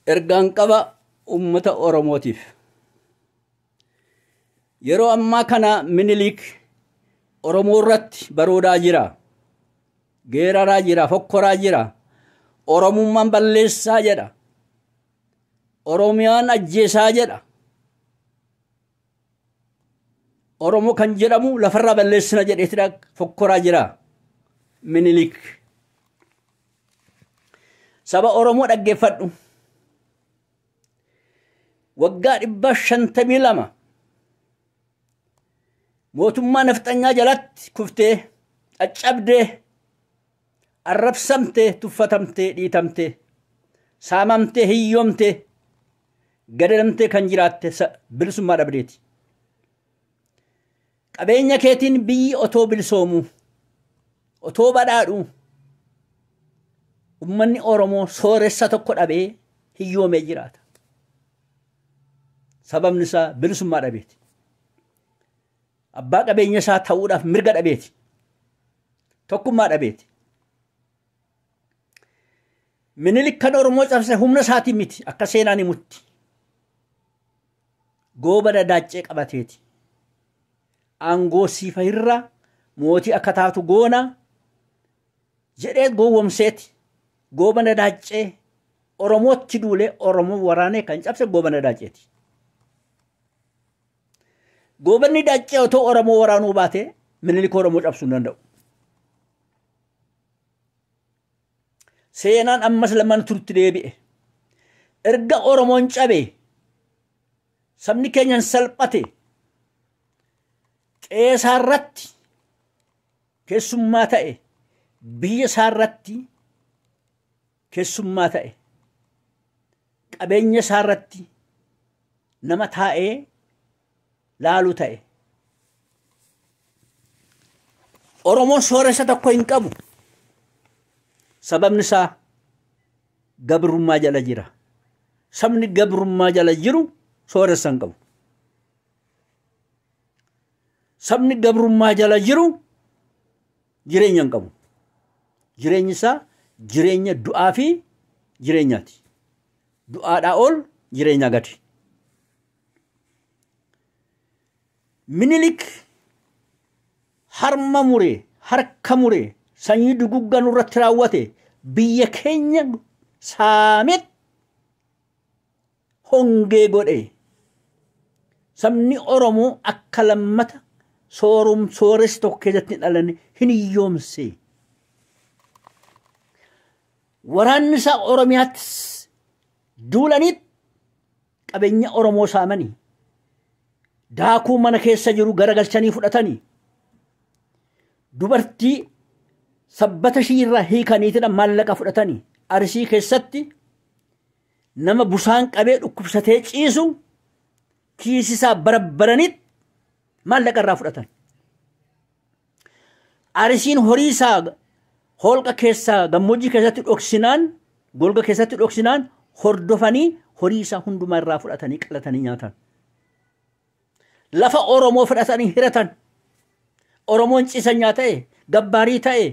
ergaan qaba ummata Oromootiif. Yeroo ammaa kana Minilik Oromoo irratti baroodaa jira. Geeraraa jira, fokkoraa jira. Oromummaan balleessaa jedha. Oromiyaan ajjeesaa jedha. Oromoo kan jedhamu lafarraa balleessina jedheetidha fokkoraa jira. Minilik. Saba Oromoo dhaggeeffadhu. Waggaa 552 mootummaa nafxanyaa jalatti kuftee caccabdee arrabsamtee tuffatamtee dhiitamtee saamamtee hiyyoomtee gadadamtee kan jiraatte bilisummaa dhabdeeti. Qabeenya keetiin biyyi otoo bilisoomu otoo badhaadhu ummanni Oromoo sooressa tokko dhabee hiyyoomee jiraata. Sababni isaa bilisummaa dhabeeti. Abbaa qabeenya isaa ta'uudhaaf mirga dhabeeti. Tokkummaa dhabeeti. Minilik kan Oromoo cabse humna isaatii miti akka seenaan himutti. Goobana daaccee qabateeti. Aangoo siifa irra mootii akka taatu goona jedhee gowwomseeti. Goobana daaccee Oromootti duulee Oromoo waraanee kan cabse goobana daacceeti. Goobanni daaccee otoo Oromoo waraanuu baate Minilik Oromoo cabsuu hin danda'u. Seenaan ammas lamaan turutti deebi'e. Erga Oromoon cabe sabni keenyan salphate qeesaarratti keessummaa ta'e biyya isaarratti keessummaa ta'e qabeenya isaarratti nama taa'ee laalu ta'e. Oromoon sooressa tokko hin qabu. Sababni isaa gabrummaa jala jira. Sabni gabrummaa jala jiru sooressa hin qabu. Sabni gabrummaa jala jiru jireenya hin qabu. Jireenyi isaa jireenya du'aa fi jireenyaati. Du'aadhaa ol jireenyaa gadi. Minilik harma muree harka muree sanyii duguggaa nurratti raawwate biyya keenya saamet hongee godhe. Sabni Oromoo akka lammata sooressi tokko keessatti hin dhalanne hin hiyyoomse. Waraanni isaa Oromiyaatti duulaniit qabeenya Oromoo saamanii daakuu mana keessa jiru garagalchanii fudhatanii dubartii sabbata ishii irraa hiikaniitidha maallaqa fudhatanii Arsii keessatti nama busaan qabee dhukkubsatee ciisu kiisisaa barabbaraniit maallaqa irraa fudhatan. Arsiin horii isaa holqa keessaa gammoojjii keessatti dhoksinaan golga keessatti dhoksinaan hordofanii horii isaa hundumaa irraa fudhatanii qalatanii nyaatan. Lafa Oromoo fudhatanii hiratan. Oromoon ciisanyaa ta'e, gabbaarii ta'e,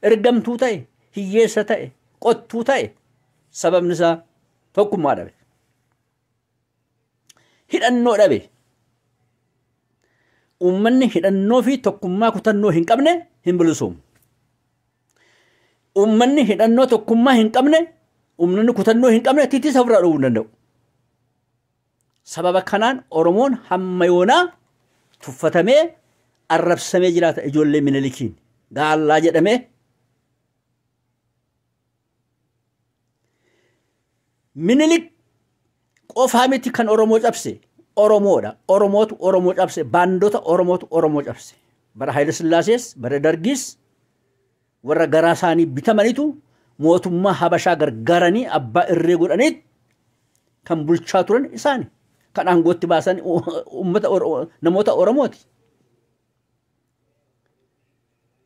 ergamtuu ta'e, hiyyeessa ta'e, qottuu ta'e sababni isaa tokkummaa dhabe. Hidhannoo dhabe. Uummanni hidhannoo fi tokkummaa kutannoo hin qabne hin bilisoomu. Uummanni hidhannoo tokkummaa hin qabne, uummanni kutannoo hin qabne tiitisa ofirraa dhowwuu hin danda'u. Sababa kanaan Oromoon hamma yoonaa tuffatamee arrabsamee jiraata ijoollee Minilikiin gaallaa jedhamee. Minilik qofaa miti kan Oromoo cabse Oromoodha. Oromootu Oromoo cabse. Baandota Oromootu Oromoo cabse. Bara Haayile Sillaasees bara Dargiis warra garaa isaanii bitamanitu mootummaa Habashaa gargaaranii abbaa irree godhaniit kan bulchaa turan isaani. Kan aangootti baasan namoota Oromooti.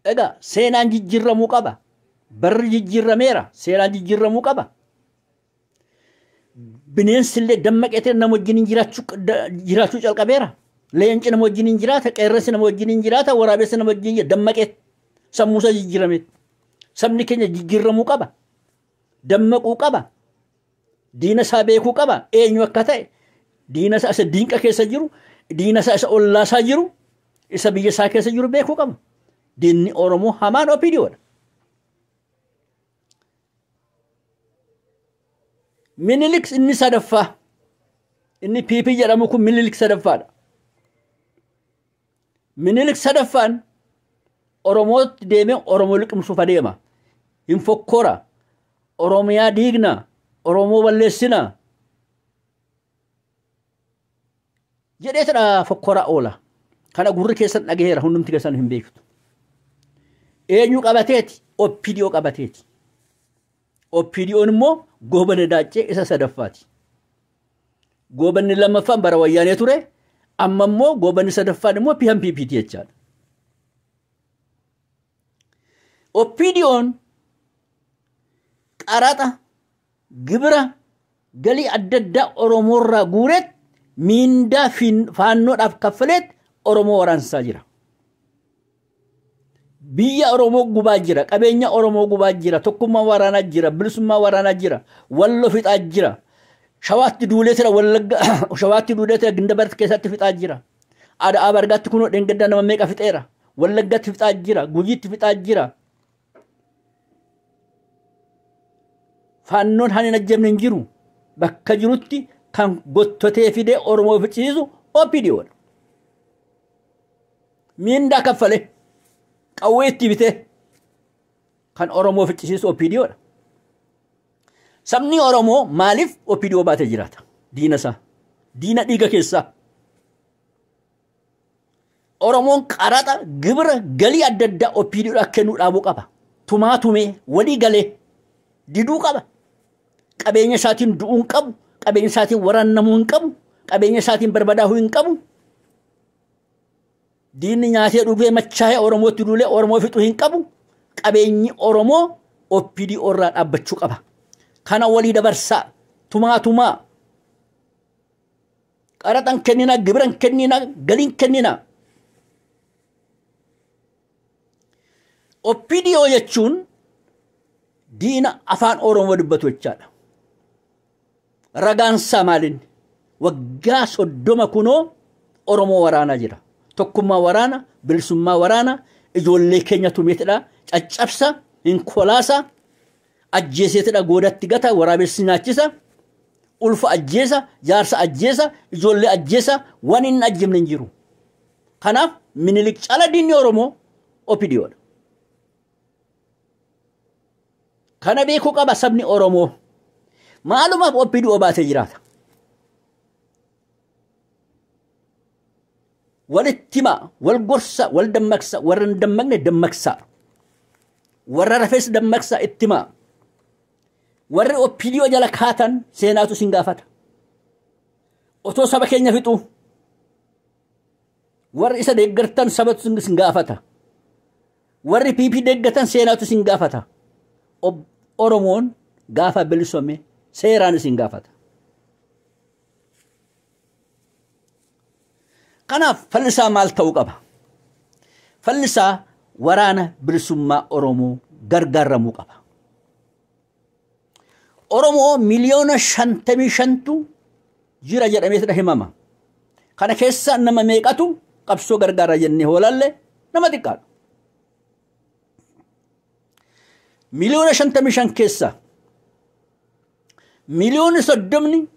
Egaa seenaan jijjiiramuu qaba. Barri jijjiirameera. Seenaan jijjiiramuu qaba. Bineensi illee dammaqee nama wajjin jiraachuu calqabeera. Leenci nama wajjin jiraata, qeerransi nama wajjin jiraata, waraabessi nama wajjin dammaqee sammuusaa jijjiirameet. Sabni keenya jijjiiramuu qaba. Dammaquu qaba. diina isaa beekuu qaba eenyu akka ta'e diina isaa isa diinqa keessa jiru diina isaa isa ollaasaa jiru isa biyya isaa keessa jiru beekuu qaba diinni Oromoo hamaan OPDOdha. Minilik inni sadaffaa inni PP jedhamu kun Minilik sadaffaadha. Minilik sadaffaan Oromootti deemee Oromoo liqimsuuf adeema. Hin fokkora. Oromiyaa diigna. Oromoo balleessina. Jedheetadha fokkora oola. Kana gurri keessan dhageera hundumti keessan hin beektu. Eenyu qabateeti? OPDO qabateeti. OPDO'n immoo Goobana Daacee isa sadaffaati. Goobanni lammaffaan bara wayyaanee ture. Amma immoo goobanni sadaffaan immoo PMPPT jechaadha. OPDO'n qaraxa gibira galii adda addaa Oromoorraa guureet miindaa faannoodhaaf kaffaleet Oromoo waraansaa jira. Biyya Oromoo gubaa jira, qabeenya Oromoo gubaa jira, tokkummaa waraanaa jira, bilisummaa waraanaa jira, wallo fixaa jira. Shawaatti duuleetira wallagga shawaatti duuleetira Gindabarat keessatti fixaa jira. Aadaa bargaatti kunoo dheengaddaa nama meeqa fixeera. Wallaggatti fixaa jira, Gujiitti fixaa jira. Faannoon hani najjabne hin jiru. Bakka jirutti kan gottotee fidee Oromoo fixiisu OPDOdha. Miindaa kaffale qawwee itti bitee kan Oromoo fixiisu OPDOdha. Sabni Oromoo maaliif OPDO baatee jiraata? Diina isaa. Diina dhiiga keessaa. Oromoon qaraxa gibira galii adda addaa OPDOdha kennuu dhaabuu qaba. Tumaa tumee walii galee diduu qaba. Qabeenya isaatiin du'uu hin qabu. Qabeenya isaatiin waraannamuu hin qabu. Qabeenya isaatiin barbadaa'uu hin qabu. Diinni nyaatee dhugee machaa'ee Oromootti duulee Oromoo fixuu hin qabu. Qabeenyi Oromoo OPDO irraa dhaabbachuu qaba. Kana walii dabarsaa tumaa qaraxan kennina gibiran kennina galiin kennina. OPDO jechuun diina afaan Oromoo dubbatu jechaadha. Ragaansaa maalin waggaa 30 kunoo Oromoo waraanaa jira. Tokkummaa waraana, bilisummaa waraana, ijoollee keenya tumeetidha, caccabsa, hinkolaasa, ajjeeseetidha goodatti gata, waraabessi nyaachisa, ulfa ajjeesa, jaarsa ajjeesa, ijoollee ajjeesa, waan inni ajjemne hin jiru. Kanaaf Minilik cala diinni Oromoo OPDOdha. Kana beekuu qaba sabni Oromoo. Maalumaaf OPDO baatee jiraata. Walittima, wal gorsa, wal dammaqsa, warra hin dammaqne dammaqsa. Warra rafes dammaqsa ittima. Warri OPDO jala kaatan seenaatu sin gaafata. Otoo saba keenya fixu. Warri isa deeggartan sabatu sin gaafata. Warri PP deeggatan seenaatu sin gaafata. Oromoon gaafa bilisome seeraan sin gaafata. Kanaaf fallisaa maal ta'uu qaba? Fallisaa waraana bilisummaa Oromoo gargaaramuu qaba. Oromoo miliyoona 55tu jira jedhameetidha himama. Kana keessa nama meeqatu qabsoo gargaara jennee hoolalle nama xiqqaadha. Miliyoona 55 keessa miliyoona 30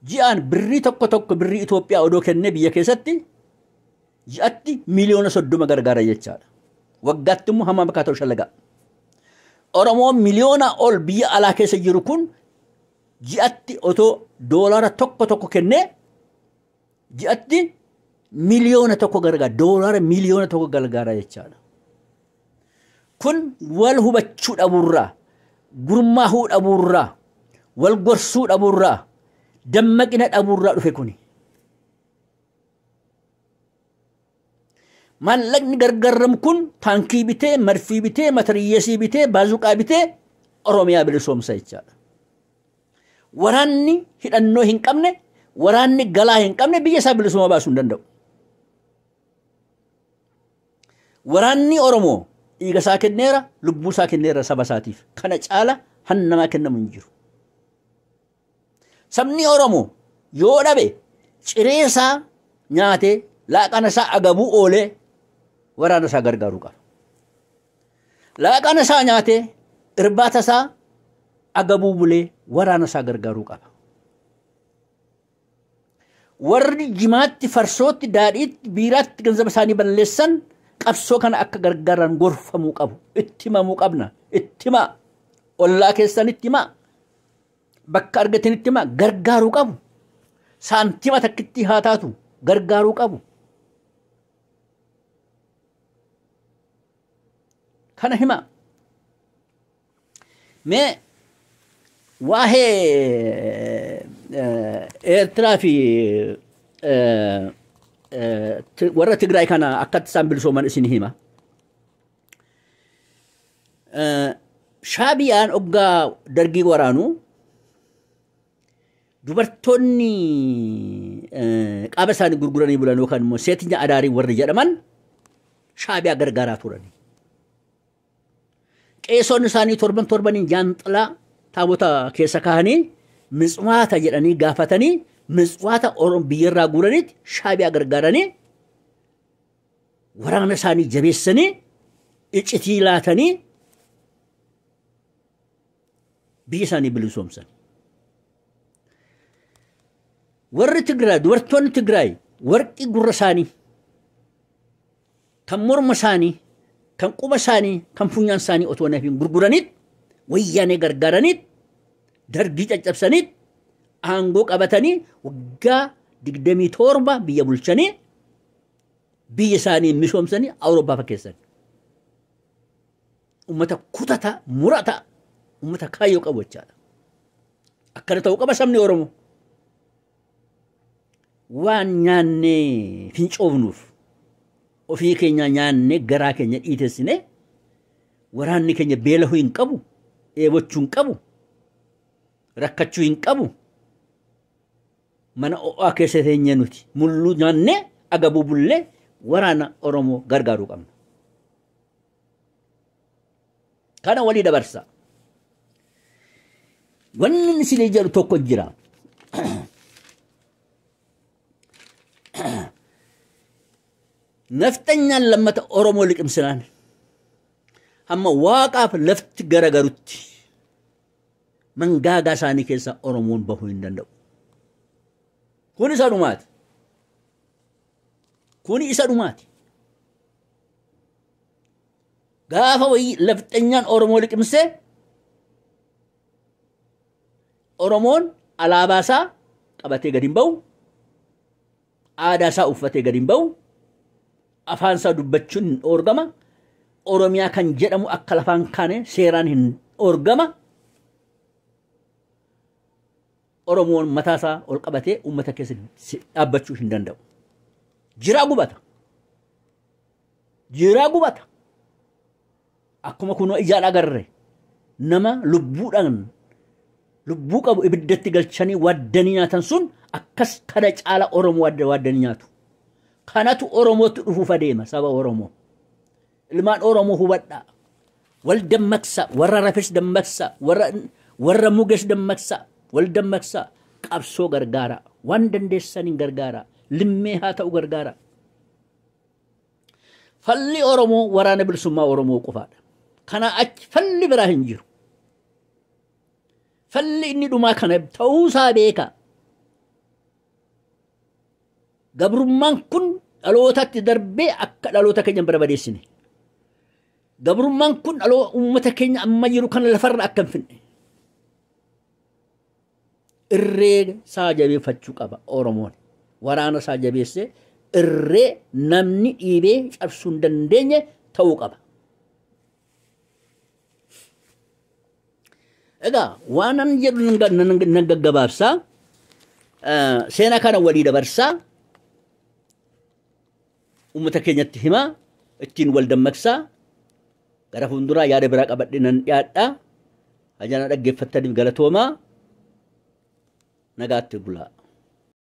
ji'aan birrii tokko birrii Itoophiyaa odoo kennee biyya keessatti ji'atti miliyoona 30 gargaara jechaadha. Waggaatti immoo hamma bakka ta'u shallaga. Oromoo miliyoona ol biyya alaa keessa jiru kun ji'atti otoo doolara tokko kennee ji'atti miliyoona tokko gargaara. Doolara miliyoona tokko gargaara jechaadha. Kun wal hubachuu dhabuurraa, gurmaahuu dhabuurraa, wal gorsuu dhabuurraa, dammaqina dhabuurraa dhufe kuni. Maallaqni gargaaramu kun taankii bitee, marfii bitee, matariyyeesii bitee, baazuqaa bitee Oromiyaa bilisoomsa jechaadha. Waraanni hidhannoo hin qabne, waraanni galaa hin qabne biyya isaa bilisuma baasuu hin danda'u. Waraanni Oromoo dhiiga isaa kenneera, lubbuu isaa kenneera saba isaatiif. Kana caala hannamaa kennamu hin jiru. Sabni Oromoo yoo dhabe ciree isaa nyaatee laaqana isaa agabuu oolee waraana isaa gargaaruu qaba. Laaqana isaa nyaatee irbaata isaa agabuu bulee waraana isaa gargaaruu qaba. Warri jimaatti farsootti daadhiitti biiraatti ganzaba isaanii balleessan qabsoo kana akka gargaaran gorfamuu qabu. Itti himamuu qabna. Itti himaa. Ollaa keessan itti himaa. Bakka argatan itti himaa. Gargaaruu qabu. Saantima takkitti haa taatu gargaaruu qabu. Kana himaa. Mee waa'ee Eertiraa fi warra Tigraay kana akkatti isaan bilisooman isin hima. Shaabiyaan oggaa dargii waraanuu dubartoonni qaama isaanii gurguranii bulan yookaan immoo seetinya adaarii warri jedhaman Shaabiyaa gargaaraa turani. Qeesonni isaanii torbaniin jaanxilaa taabota keessa kaahanii miswaata jedhanii gaafatanii miswaata biyyarraa guuranitti Shaabiyaa gargaaranii waraana isaanii jabeessanii iccitii laatanii biyya isaanii bilisoomsan. Warri Tigraay dubartoonni Tigraay warqii gurra isaanii kan morma isaanii kan quba isaanii kan funyaan isaanii otoo nafiin gurguraniit wayyaanee gargaaraniit dargii caccabsaniit aangoo qabatanii waggaa 27 biyya bulchanii biyya isaanii misoomsanii Awurooppaa fakkeessan. Ummata kutata murata ummata kaayyoo qabu jechaadha. Akkana ta'uu qaba sabni Oromoo. Waan nyaannee fincoofnuuf ofii keenya nyaannee garaa keenya dhiitessine waraanni keenya beelahuu hin qabu, eebochuu hin qabu, rakkachuu hin qabu. Mana o'aa keessa teenyee nuti mulluu nyaannee agabuu bullee waraana Oromoo gargaaruu qabna. Kana walii dabarsa. Wanni isin jedhu tokko jira. Nafxanyaan lammata Oromoo liqimsinaan hamma waaqaaf lafti garagarutti mangaagaa isaanii keessa Oromoon bahuu hin danda'u. Kun isa dhumaati. Kun isa dhumaati. Gaafa wayii lafxanyaan Oromoo liqimsee Oromoon alaabaa isaa qabatee gadi hin ba'u. Aadaa isaa uffatee gadi hin ba'u. Afaan isaa dubbachuun hin orgama. Oromiyaa kan jedhamu akka lafaan kaane seeraan hin orgama. Oromoon mataa isaa ol qabatee uummata keessa dhaabbachuu hin danda'u. Jiraa gubata. Jiraa gubata. Akkuma kunoo ijaan agarre nama lubbuudhaan lubbuu qabu ibiddatti galchanii waddanii nyaatan sun akkas kana caala Oromoo waddanii nyaatu. Kanatu Oromootti dhufuuf adeema saba Oromoo. Ilmaan Oromoo hubadhaa. Wal dammaqsa, warra rafes dammaqsa, warra muges dammaqsa, wal dammaqsa qabsoo gargaara. Waan dandeessaniin gargaara. Limmee haa ta'u gargaara. Falli Oromoo waraana bilisummaa Oromoo qofaadha. Kana achi falli biraa hin jiru. Falli inni dhumaa kana ta'uusaa beeka. Gabrummaan kun dhalootatti darbee akka dhaloota keenya barbadeessine. Gabrummaan kun uummata keenya amma jiru kana lafarra akka hin finne. Irree isaa jabeeffachuu qaba Oromoon. Waraana isaa jabeessee irree namni dhiibee cabsuu hin dandeenye ta'uu qaba. Egaa waan an jedhu nan gaggabaabsaa seenaa kana walii dabarsaa uummata keenyatti himaa ittiin wal dammaqsaa gara fuulduraa yaada biraa qabadhee nan dhiyaadhaa. Hajana dhaggeeffattaniif galatoomaa nagaatti bulaa.